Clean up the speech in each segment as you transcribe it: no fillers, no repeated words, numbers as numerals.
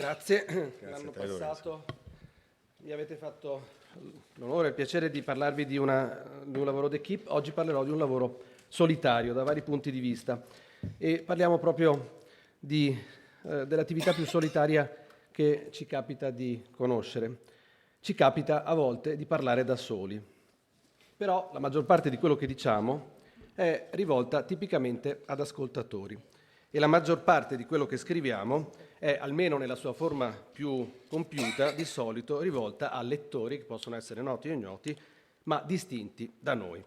Grazie. L'anno passato mi avete fatto l'onore e il piacere di parlarvi di un lavoro d'équipe. Oggi parlerò di un lavoro solitario da vari punti di vista e parliamo proprio dell'attività più solitaria che ci capita di conoscere. Ci capita a volte di parlare da soli, però la maggior parte di quello che diciamo è rivolta tipicamente ad ascoltatori e la maggior parte di quello che scriviamo è, almeno nella sua forma più compiuta, di solito rivolta a lettori che possono essere noti o ignoti, ma distinti da noi.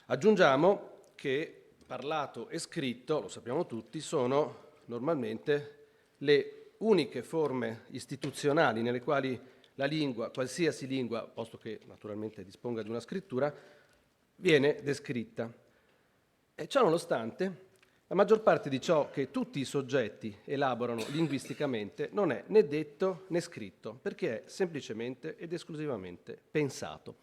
Aggiungiamo che parlato e scritto, lo sappiamo tutti, sono normalmente le uniche forme istituzionali nelle quali la lingua, qualsiasi lingua, posto che naturalmente disponga di una scrittura, viene descritta. E ciò nonostante, la maggior parte di ciò che tutti i soggetti elaborano linguisticamente non è né detto né scritto, perché è semplicemente ed esclusivamente pensato.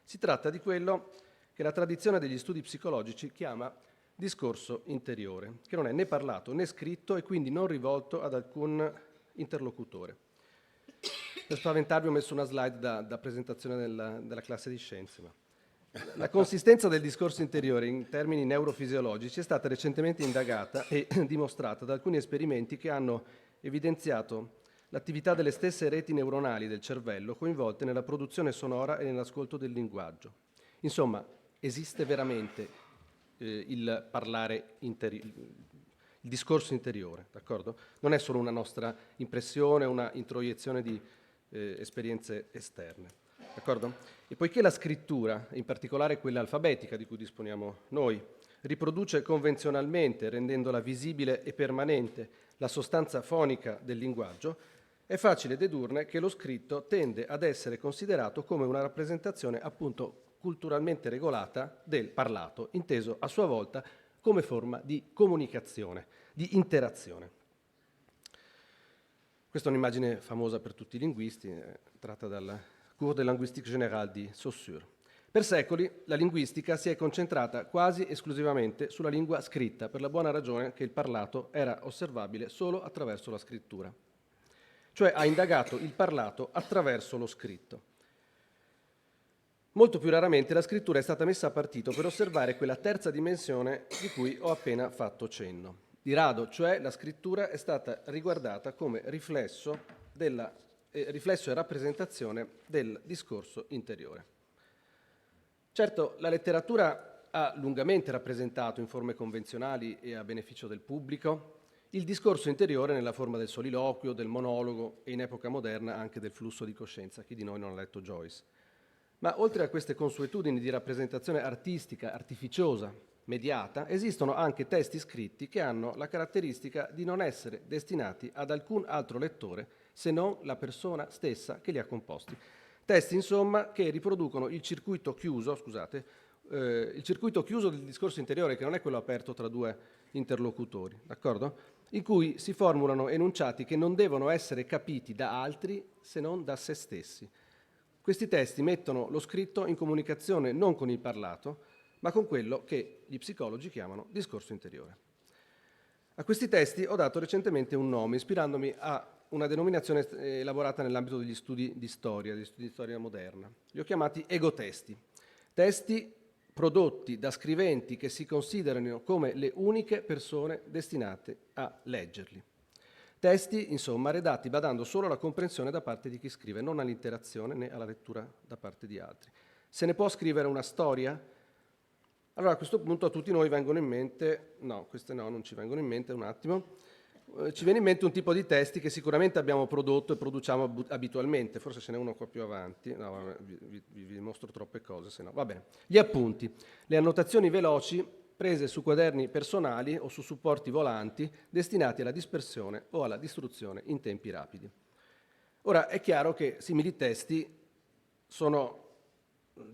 Si tratta di quello che la tradizione degli studi psicologici chiama discorso interiore, che non è né parlato né scritto e quindi non rivolto ad alcun interlocutore. Per spaventarvi ho messo una slide da presentazione della classe di scienze. La consistenza del discorso interiore in termini neurofisiologici è stata recentemente indagata e dimostrata da alcuni esperimenti che hanno evidenziato l'attività delle stesse reti neuronali del cervello coinvolte nella produzione sonora e nell'ascolto del linguaggio. Insomma, esiste veramente il parlare interiore, il discorso interiore, d'accordo? Non è solo una nostra impressione, una introiezione di esperienze esterne. D'accordo? E poiché la scrittura, in particolare quella alfabetica di cui disponiamo noi, riproduce convenzionalmente, rendendola visibile e permanente, la sostanza fonica del linguaggio, è facile dedurne che lo scritto tende ad essere considerato come una rappresentazione appunto culturalmente regolata del parlato, inteso a sua volta come forma di comunicazione, di interazione. Questa è un'immagine famosa per tutti i linguisti, tratta dal Cours de linguistique générale di Saussure. Per secoli la linguistica si è concentrata quasi esclusivamente sulla lingua scritta, per la buona ragione che il parlato era osservabile solo attraverso la scrittura. Cioè ha indagato il parlato attraverso lo scritto. Molto più raramente la scrittura è stata messa a partito per osservare quella terza dimensione di cui ho appena fatto cenno. Di rado, cioè, la scrittura è stata riguardata come riflesso e rappresentazione del discorso interiore. Certo, la letteratura ha lungamente rappresentato in forme convenzionali e a beneficio del pubblico il discorso interiore nella forma del soliloquio, del monologo e in epoca moderna anche del flusso di coscienza. Chi di noi non ha letto Joyce? Ma oltre a queste consuetudini di rappresentazione artistica, artificiosa, mediata, esistono anche testi scritti che hanno la caratteristica di non essere destinati ad alcun altro lettore se non la persona stessa che li ha composti. Testi, insomma, che riproducono il circuito chiuso del discorso interiore, che non è quello aperto tra due interlocutori, d'accordo? In cui si formulano enunciati che non devono essere capiti da altri se non da se stessi. Questi testi mettono lo scritto in comunicazione non con il parlato, ma con quello che gli psicologi chiamano discorso interiore. A questi testi ho dato recentemente un nome, ispirandomi a una denominazione elaborata nell'ambito degli studi di storia moderna. Li ho chiamati egotesti, testi prodotti da scriventi che si considerano come le uniche persone destinate a leggerli. Testi, insomma, redatti badando solo alla comprensione da parte di chi scrive, non all'interazione né alla lettura da parte di altri. Se ne può scrivere una storia? Allora a questo punto a tutti noi vengono in mente, no, queste no, non ci vengono in mente, un attimo, ci viene in mente un tipo di testi che sicuramente abbiamo prodotto e produciamo abitualmente, forse ce n'è uno qua più avanti, no, vi mostro troppe cose, se no, va bene. Gli appunti, le annotazioni veloci prese su quaderni personali o su supporti volanti destinati alla dispersione o alla distruzione in tempi rapidi. Ora è chiaro che simili testi sono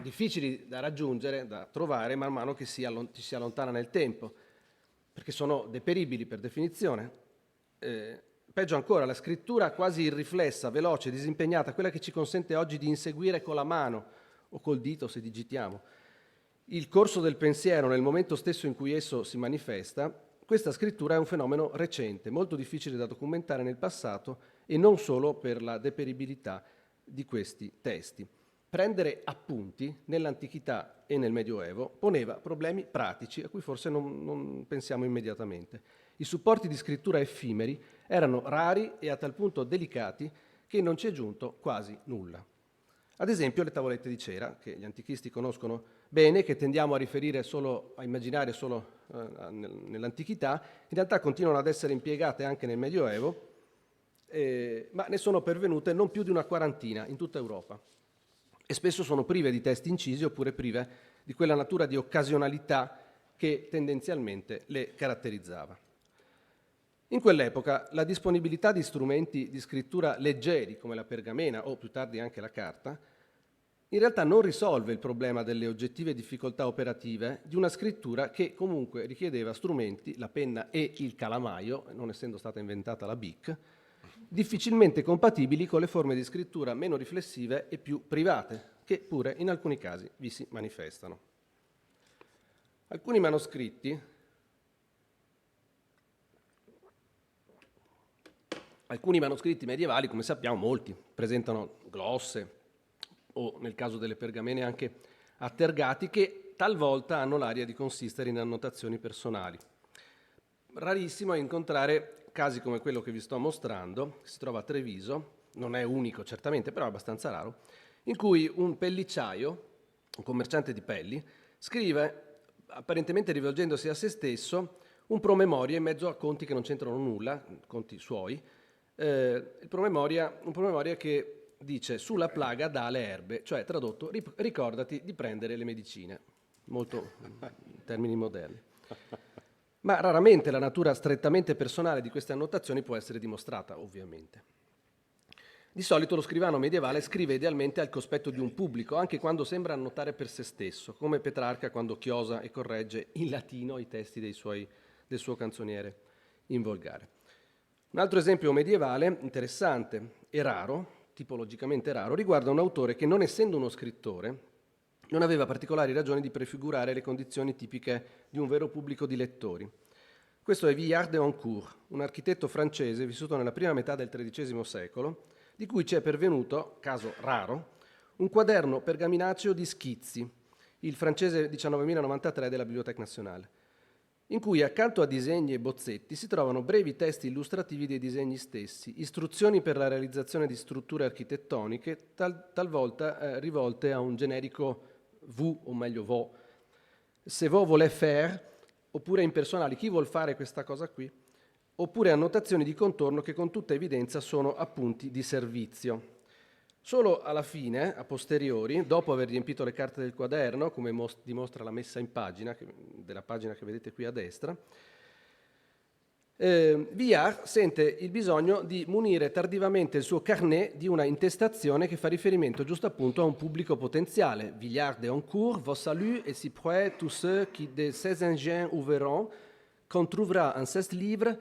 difficili da raggiungere, da trovare man mano che ci si allontana nel tempo, perché sono deperibili per definizione. Peggio ancora, la scrittura quasi irriflessa, veloce, disimpegnata, quella che ci consente oggi di inseguire con la mano o col dito se digitiamo il corso del pensiero nel momento stesso in cui esso si manifesta, questa scrittura è un fenomeno recente, molto difficile da documentare nel passato e non solo per la deperibilità di questi testi. Prendere appunti nell'antichità e nel Medioevo poneva problemi pratici a cui forse non pensiamo immediatamente. I supporti di scrittura effimeri erano rari e a tal punto delicati che non ci è giunto quasi nulla. Ad esempio le tavolette di cera, che gli antichisti conoscono bene, che tendiamo a immaginare solo nell'antichità, in realtà continuano ad essere impiegate anche nel Medioevo, ma ne sono pervenute non più di una quarantina in tutta Europa. E spesso sono prive di testi incisi oppure prive di quella natura di occasionalità che tendenzialmente le caratterizzava. In quell'epoca la disponibilità di strumenti di scrittura leggeri come la pergamena o più tardi anche la carta in realtà non risolve il problema delle oggettive difficoltà operative di una scrittura che comunque richiedeva strumenti, la penna e il calamaio, non essendo stata inventata la Bic, difficilmente compatibili con le forme di scrittura meno riflessive e più private, che pure in alcuni casi vi si manifestano. Alcuni manoscritti medievali, come sappiamo, molti, presentano glosse o, nel caso delle pergamene, anche attergati che talvolta hanno l'aria di consistere in annotazioni personali. Rarissimo è incontrare casi come quello che vi sto mostrando, che si trova a Treviso, non è unico certamente, però è abbastanza raro, in cui un pellicciaio, un commerciante di pelli, scrive, apparentemente rivolgendosi a se stesso, un promemoria in mezzo a conti che non c'entrano nulla, conti suoi, un promemoria che dice sulla plaga dalle erbe, cioè tradotto ricordati di prendere le medicine, molto in termini moderni. Ma raramente la natura strettamente personale di queste annotazioni può essere dimostrata, ovviamente. Di solito lo scrivano medievale scrive idealmente al cospetto di un pubblico, anche quando sembra annotare per se stesso, come Petrarca quando chiosa e corregge in latino i testi del suo canzoniere in volgare. Un altro esempio medievale interessante e raro, tipologicamente raro, riguarda un autore che, non essendo uno scrittore, non aveva particolari ragioni di prefigurare le condizioni tipiche di un vero pubblico di lettori. Questo è Villard de Honcourt, un architetto francese vissuto nella prima metà del XIII secolo, di cui ci è pervenuto, caso raro, un quaderno pergaminaceo di schizzi, il francese 19.093 della Bibliothèque Nationale, in cui accanto a disegni e bozzetti si trovano brevi testi illustrativi dei disegni stessi, istruzioni per la realizzazione di strutture architettoniche, talvolta rivolte a un generico vous, o meglio vo, se vous voulez faire, oppure impersonali, chi vuol fare questa cosa qui, oppure annotazioni di contorno che con tutta evidenza sono appunti di servizio. Solo alla fine, a posteriori, dopo aver riempito le carte del quaderno, come dimostra la messa in pagina, della pagina che vedete qui a destra, Villard sente il bisogno di munire tardivamente il suo carnet di una intestazione che fa riferimento giusto appunto a un pubblico potenziale. Villard de Honcourt vous salue et s'y prête tous ceux qui de ses engins ouvreront, qu'on trouvera en ces livres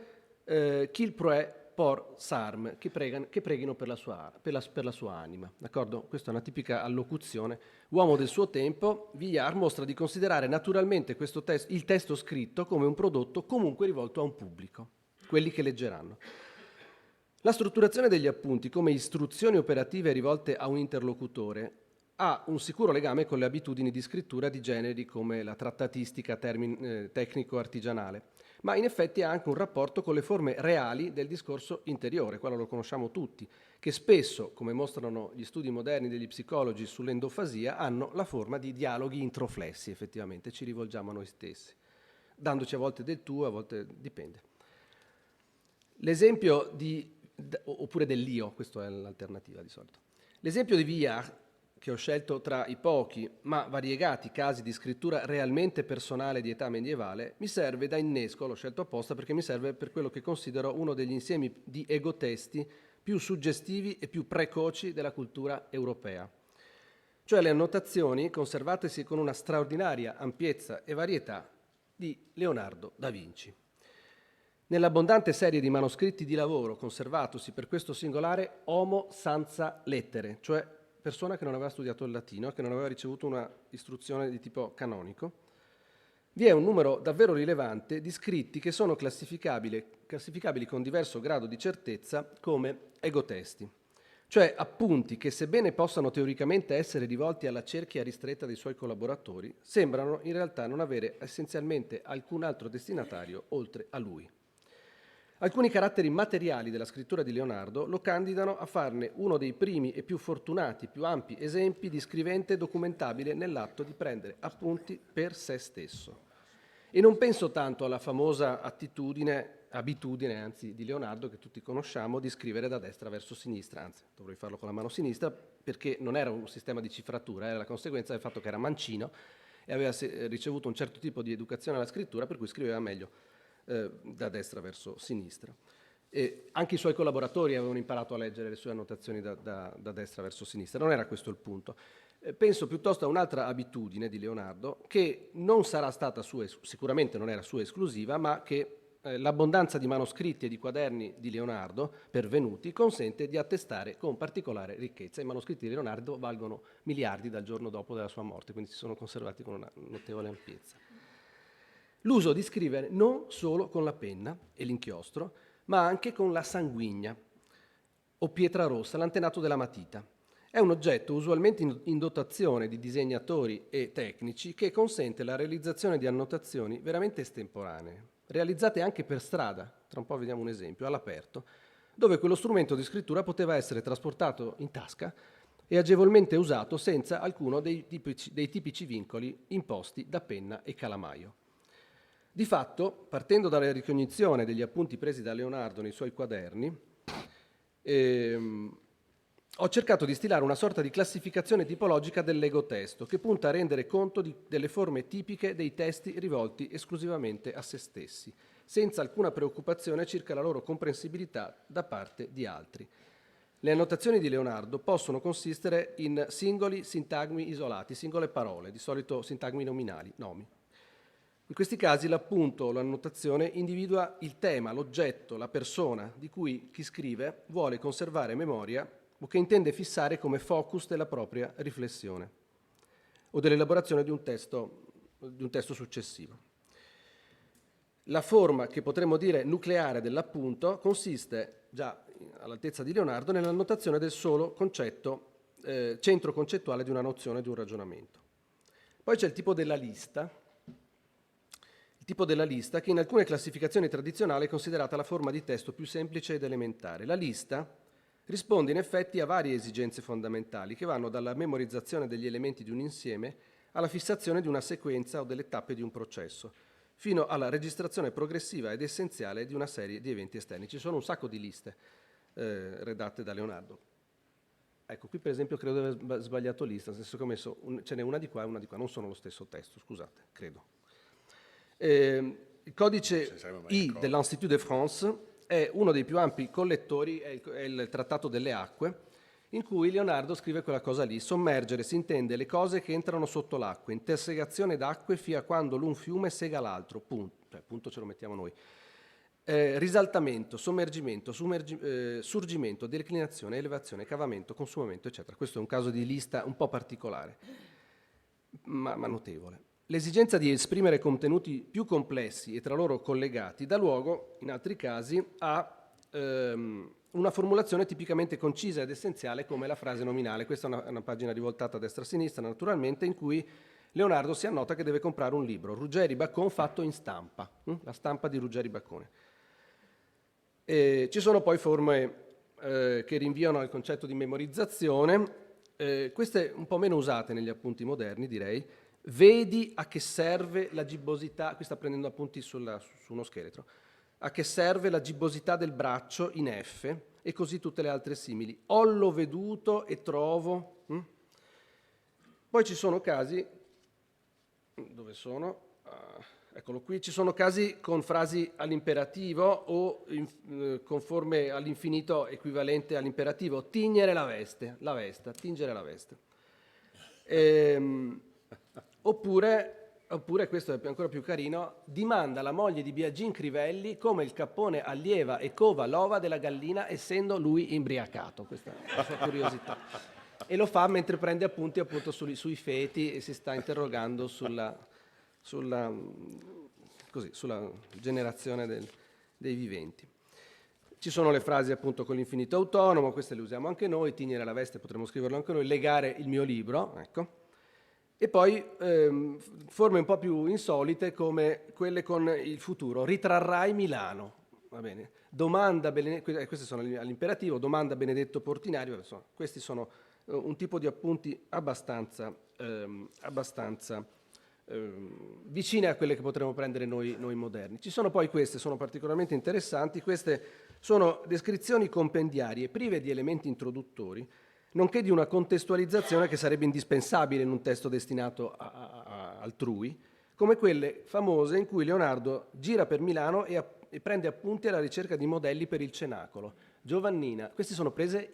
qu'il prie por s'arme, che preghino per la sua anima. D'accordo? Questa è una tipica allocuzione. Uomo del suo tempo, Villard mostra di considerare naturalmente il testo scritto come un prodotto comunque rivolto a un pubblico, quelli che leggeranno. La strutturazione degli appunti come istruzioni operative rivolte a un interlocutore ha un sicuro legame con le abitudini di scrittura di generi come la trattatistica tecnico-artigianale, ma in effetti ha anche un rapporto con le forme reali del discorso interiore, quello lo conosciamo tutti, che spesso, come mostrano gli studi moderni degli psicologi sull'endofasia, hanno la forma di dialoghi introflessi, effettivamente, ci rivolgiamo a noi stessi, dandoci a volte del tu, a volte dipende. L'esempio oppure dell'io, questa è l'alternativa di solito. L'esempio di Villard, che ho scelto tra i pochi ma variegati casi di scrittura realmente personale di età medievale, mi serve da innesco, l'ho scelto apposta perché mi serve per quello che considero uno degli insiemi di egotesti più suggestivi e più precoci della cultura europea, cioè le annotazioni conservatesi con una straordinaria ampiezza e varietà di Leonardo da Vinci. Nell'abbondante serie di manoscritti di lavoro conservatosi per questo singolare Homo Senza Lettere, cioè persona che non aveva studiato il latino, che non aveva ricevuto una istruzione di tipo canonico, vi è un numero davvero rilevante di scritti che sono classificabili con diverso grado di certezza come egotesti, cioè appunti che, sebbene possano teoricamente essere rivolti alla cerchia ristretta dei suoi collaboratori, sembrano in realtà non avere essenzialmente alcun altro destinatario oltre a lui. Alcuni caratteri materiali della scrittura di Leonardo lo candidano a farne uno dei primi e più fortunati, più ampi esempi di scrivente documentabile nell'atto di prendere appunti per se stesso. E non penso tanto alla famosa abitudine di Leonardo, che tutti conosciamo, di scrivere da destra verso sinistra, anzi dovrei farlo con la mano sinistra, perché non era un sistema di cifratura, era la conseguenza del fatto che era mancino e aveva ricevuto un certo tipo di educazione alla scrittura, per cui scriveva meglio da destra verso sinistra. E anche i suoi collaboratori avevano imparato a leggere le sue annotazioni da destra verso sinistra, non era questo il punto. Penso piuttosto a un'altra abitudine di Leonardo, che non sarà stata sicuramente non era sua esclusiva, ma che l'abbondanza di manoscritti e di quaderni di Leonardo pervenuti consente di attestare con particolare ricchezza. I manoscritti di Leonardo valgono miliardi dal giorno dopo della sua morte, quindi si sono conservati con una notevole ampiezza. L'uso di scrivere non solo con la penna e l'inchiostro, ma anche con la sanguigna o pietra rossa, l'antenato della matita. È un oggetto usualmente in dotazione di disegnatori e tecnici che consente la realizzazione di annotazioni veramente estemporanee, realizzate anche per strada, tra un po' vediamo un esempio, all'aperto, dove quello strumento di scrittura poteva essere trasportato in tasca e agevolmente usato senza alcuno dei tipici vincoli imposti da penna e calamaio. Di fatto, partendo dalla ricognizione degli appunti presi da Leonardo nei suoi quaderni, ho cercato di stilare una sorta di classificazione tipologica dell'egotesto che punta a rendere conto delle forme tipiche dei testi rivolti esclusivamente a se stessi, senza alcuna preoccupazione circa la loro comprensibilità da parte di altri. Le annotazioni di Leonardo possono consistere in singoli sintagmi isolati, singole parole, di solito sintagmi nominali, nomi. In questi casi l'appunto o l'annotazione individua il tema, l'oggetto, la persona di cui chi scrive vuole conservare memoria o che intende fissare come focus della propria riflessione o dell'elaborazione di un testo successivo. La forma che potremmo dire nucleare dell'appunto consiste, già all'altezza di Leonardo, nell'annotazione del solo centro concettuale di una nozione, di un ragionamento. Poi c'è il tipo della lista, che in alcune classificazioni tradizionali è considerata la forma di testo più semplice ed elementare. La lista risponde in effetti a varie esigenze fondamentali che vanno dalla memorizzazione degli elementi di un insieme alla fissazione di una sequenza o delle tappe di un processo, fino alla registrazione progressiva ed essenziale di una serie di eventi esterni. Ci sono un sacco di liste redatte da Leonardo. Ecco, qui per esempio credo di aver sbagliato lista, nel senso che ho messo ce n'è una di qua e una di qua, non sono lo stesso testo, scusate, credo. Il codice I dell'Institut de France è uno dei più ampi collettori, è il Trattato delle acque, in cui Leonardo scrive quella cosa lì: sommergere si intende le cose che entrano sotto l'acqua, intersegazione d'acque fino a quando l'un fiume sega l'altro, punto, cioè punto ce lo mettiamo noi. Risaltamento, sommergimento, surgimento, declinazione, elevazione, cavamento, consumamento, eccetera. Questo è un caso di lista un po' particolare, ma notevole. L'esigenza di esprimere contenuti più complessi e tra loro collegati dà luogo, in altri casi, a una formulazione tipicamente concisa ed essenziale come la frase nominale. Questa è una pagina rivoltata a destra a sinistra, naturalmente, in cui Leonardo si annota che deve comprare un libro, Ruggeri Bacon fatto in stampa, la stampa di Ruggeri Bacone. Ci sono poi forme che rinviano al concetto di memorizzazione, queste un po' meno usate negli appunti moderni, direi. Vedi a che serve la gibbosità, qui sta prendendo appunti su uno scheletro, a che serve la gibbosità del braccio in F e così tutte le altre simili. Ollo veduto e trovo. Poi ci sono casi, dove sono? Eccolo qui, ci sono casi con frasi all'imperativo o con forme all'infinito equivalente all'imperativo. Tignere la veste, tingere la veste. Oppure, questo è ancora più carino, dimanda la moglie di Biagin Crivelli come il cappone allieva e cova l'ova della gallina essendo lui imbriacato. Questa è la sua curiosità. E lo fa mentre prende appunti appunto sui feti e si sta interrogando sulla sulla generazione dei viventi. Ci sono le frasi appunto con l'infinito autonomo, queste le usiamo anche noi, tignere la veste potremmo scriverlo anche noi, legare il mio libro, ecco. E poi forme un po' più insolite come quelle con il futuro, ritrarrai Milano, va bene. Domanda, queste sono all'imperativo, domanda Benedetto Portinario, insomma, questi sono un tipo di appunti abbastanza vicine a quelle che potremmo prendere noi moderni. Ci sono poi queste, sono particolarmente interessanti, queste sono descrizioni compendiarie prive di elementi introduttori, nonché di una contestualizzazione che sarebbe indispensabile in un testo destinato a altrui, come quelle famose in cui Leonardo gira per Milano e prende appunti alla ricerca di modelli per il cenacolo. Giovannina, queste sono prese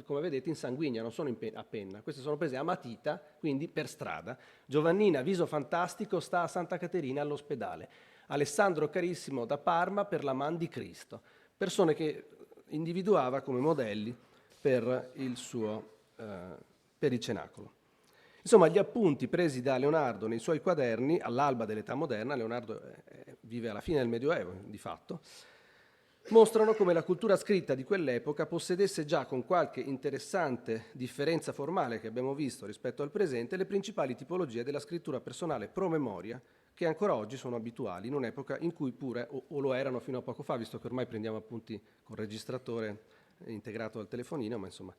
come vedete in sanguigna, non sono a penna, queste sono prese a matita, quindi per strada. Giovannina, viso fantastico, sta a Santa Caterina all'ospedale. Alessandro carissimo da Parma per la man di Cristo. Persone che individuava come modelli per il cenacolo. Insomma, gli appunti presi da Leonardo nei suoi quaderni all'alba dell'età moderna, Leonardo vive alla fine del Medioevo di fatto, mostrano come la cultura scritta di quell'epoca possedesse già, con qualche interessante differenza formale che abbiamo visto rispetto al presente, le principali tipologie della scrittura personale promemoria che ancora oggi sono abituali in un'epoca in cui pure, o lo erano fino a poco fa, visto che ormai prendiamo appunti con registratore integrato al telefonino, ma insomma,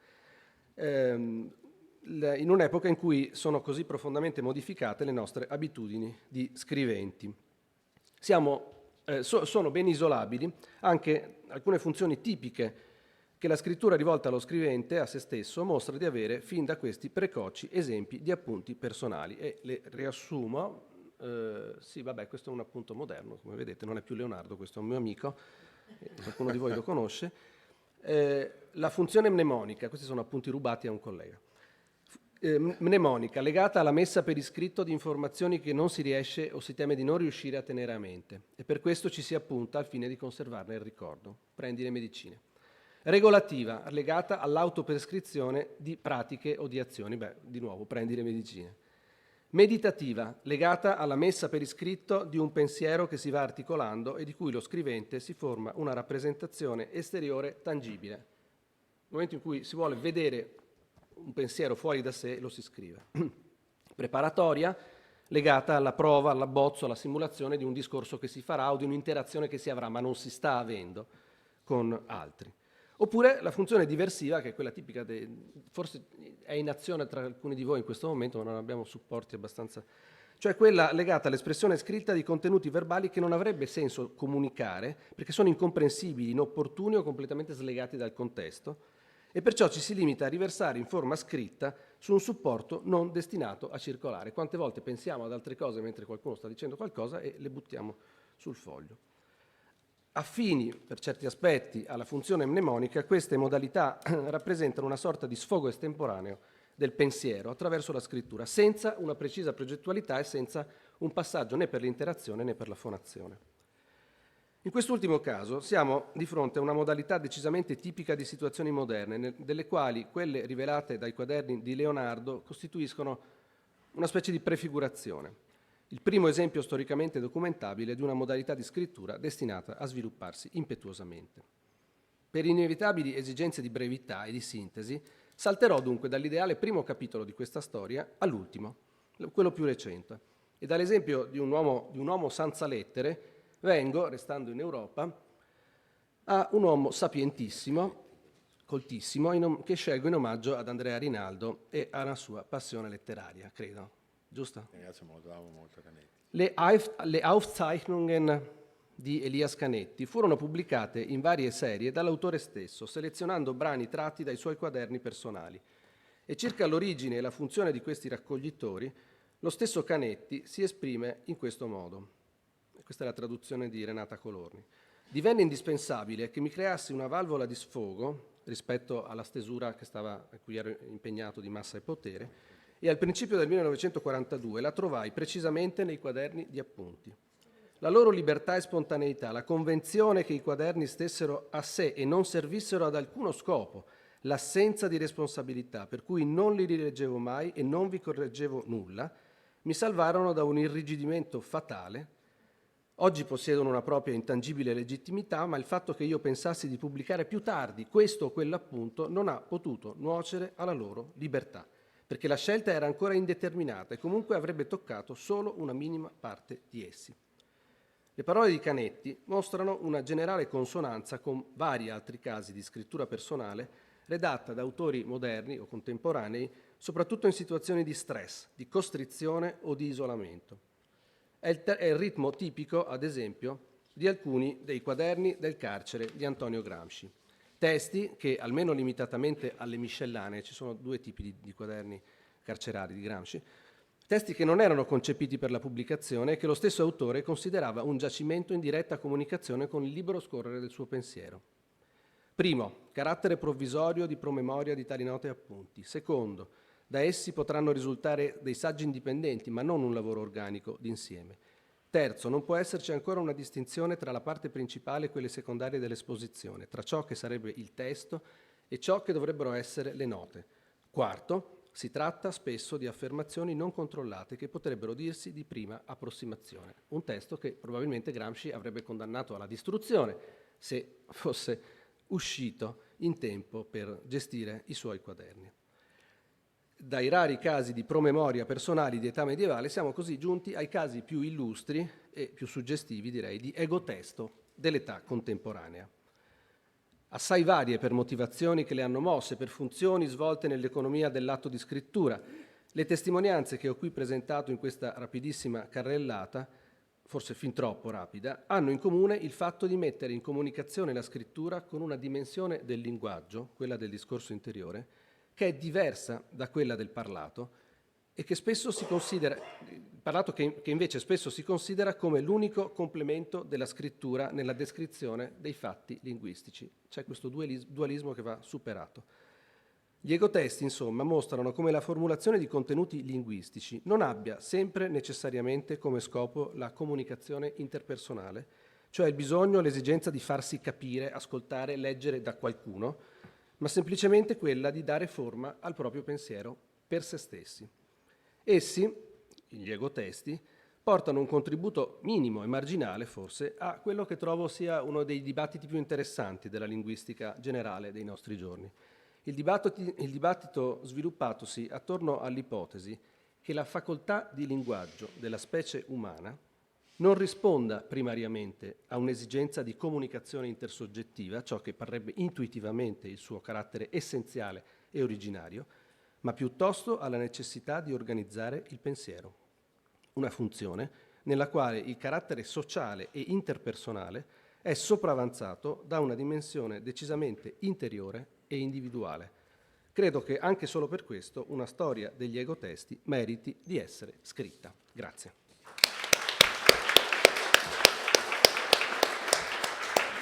in un'epoca in cui sono così profondamente modificate le nostre abitudini di scriventi. Sono ben isolabili anche alcune funzioni tipiche che la scrittura rivolta allo scrivente, a se stesso, mostra di avere fin da questi precoci esempi di appunti personali. E le riassumo. Sì, vabbè, questo è un appunto moderno, come vedete, non è più Leonardo, questo è un mio amico, qualcuno di voi lo conosce. La funzione mnemonica, questi sono appunti rubati a un collega. Mnemonica, legata alla messa per iscritto di informazioni che non si riesce o si teme di non riuscire a tenere a mente, e per questo ci si appunta al fine di conservarne il ricordo. Prendi le medicine. Regolativa, legata all'autoprescrizione di pratiche o di azioni. Beh, di nuovo, prendi le medicine. Meditativa, legata alla messa per iscritto di un pensiero che si va articolando e di cui lo scrivente si forma una rappresentazione esteriore tangibile. Nel momento in cui si vuole vedere un pensiero fuori da sé, lo si scrive. Preparatoria, legata alla prova, all'abbozzo, alla simulazione di un discorso che si farà o di un'interazione che si avrà, ma non si sta avendo con altri. Oppure la funzione diversiva, che è quella tipica, forse è in azione tra alcuni di voi in questo momento, ma non abbiamo supporti abbastanza, cioè quella legata all'espressione scritta di contenuti verbali che non avrebbe senso comunicare, perché sono incomprensibili, inopportuni o completamente slegati dal contesto, e perciò ci si limita a riversare in forma scritta su un supporto non destinato a circolare. Quante volte pensiamo ad altre cose mentre qualcuno sta dicendo qualcosa e le buttiamo sul foglio. Affini, per certi aspetti, alla funzione mnemonica, queste modalità rappresentano una sorta di sfogo estemporaneo del pensiero attraverso la scrittura, senza una precisa progettualità e senza un passaggio né per l'interazione né per la fonazione. In quest'ultimo caso siamo di fronte a una modalità decisamente tipica di situazioni moderne, delle quali quelle rivelate dai quaderni di Leonardo costituiscono una specie di prefigurazione. Il primo esempio storicamente documentabile di una modalità di scrittura destinata a svilupparsi impetuosamente. Per inevitabili esigenze di brevità e di sintesi, salterò dunque dall'ideale primo capitolo di questa storia all'ultimo, quello più recente, e dall'esempio di un uomo senza lettere vengo, restando in Europa, a un uomo sapientissimo, coltissimo, che scelgo in omaggio ad Andrea Rinaldo e alla sua passione letteraria, credo. Giusto? Molto Canetti. Le Aufzeichnungen di Elias Canetti furono pubblicate in varie serie dall'autore stesso, selezionando brani tratti dai suoi quaderni personali. E circa l'origine e la funzione di questi raccoglitori, lo stesso Canetti si esprime in questo modo. Questa è la traduzione di Renata Colorni. Divenne indispensabile che mi creassi una valvola di sfogo rispetto alla stesura a cui ero impegnato di Massa e Potere, e al principio del 1942 la trovai precisamente nei quaderni di appunti. La loro libertà e spontaneità, la convenzione che i quaderni stessero a sé e non servissero ad alcuno scopo, l'assenza di responsabilità, per cui non li rileggevo mai e non vi correggevo nulla, mi salvarono da un irrigidimento fatale. Oggi possiedono una propria intangibile legittimità, ma il fatto che io pensassi di pubblicare più tardi questo o quell'appunto non ha potuto nuocere alla loro libertà, perché la scelta era ancora indeterminata e comunque avrebbe toccato solo una minima parte di essi. Le parole di Canetti mostrano una generale consonanza con vari altri casi di scrittura personale redatta da autori moderni o contemporanei, soprattutto in situazioni di stress, di costrizione o di isolamento. È il ritmo tipico, ad esempio, di alcuni dei quaderni del carcere di Antonio Gramsci. Testi che, almeno limitatamente alle miscellanee, ci sono due tipi di quaderni carcerari di Gramsci, testi che non erano concepiti per la pubblicazione e che lo stesso autore considerava un giacimento in diretta comunicazione con il libero scorrere del suo pensiero. Primo, carattere provvisorio di promemoria di tali note e appunti. Secondo, da essi potranno risultare dei saggi indipendenti, ma non un lavoro organico d'insieme. Terzo, non può esserci ancora una distinzione tra la parte principale e quelle secondarie dell'esposizione, tra ciò che sarebbe il testo e ciò che dovrebbero essere le note. Quarto, si tratta spesso di affermazioni non controllate che potrebbero dirsi di prima approssimazione. Un testo che probabilmente Gramsci avrebbe condannato alla distruzione se fosse uscito in tempo per gestire i suoi quaderni. Dai rari casi di promemoria personali di età medievale siamo così giunti ai casi più illustri e più suggestivi, direi, di egotesto dell'età contemporanea. Assai varie per motivazioni che le hanno mosse, per funzioni svolte nell'economia dell'atto di scrittura. Le testimonianze che ho qui presentato in questa rapidissima carrellata, forse fin troppo rapida, hanno in comune il fatto di mettere in comunicazione la scrittura con una dimensione del linguaggio, quella del discorso interiore, che è diversa da quella del parlato e che spesso si considera, parlato che invece spesso si considera come l'unico complemento della scrittura nella descrizione dei fatti linguistici. C'è questo dualismo che va superato. Gli egotesti, insomma, mostrano come la formulazione di contenuti linguistici non abbia sempre necessariamente come scopo la comunicazione interpersonale, cioè il bisogno, l'esigenza di farsi capire, ascoltare, leggere da qualcuno, ma semplicemente quella di dare forma al proprio pensiero per se stessi. Essi, gli egotesti, portano un contributo minimo e marginale, forse, a quello che trovo sia uno dei dibattiti più interessanti della linguistica generale dei nostri giorni. Il dibattito sviluppatosi attorno all'ipotesi che la facoltà di linguaggio della specie umana non risponda primariamente a un'esigenza di comunicazione intersoggettiva, ciò che parrebbe intuitivamente il suo carattere essenziale e originario, ma piuttosto alla necessità di organizzare il pensiero, una funzione nella quale il carattere sociale e interpersonale è sopravanzato da una dimensione decisamente interiore e individuale. Credo che anche solo per questo una storia degli egotesti meriti di essere scritta. Grazie.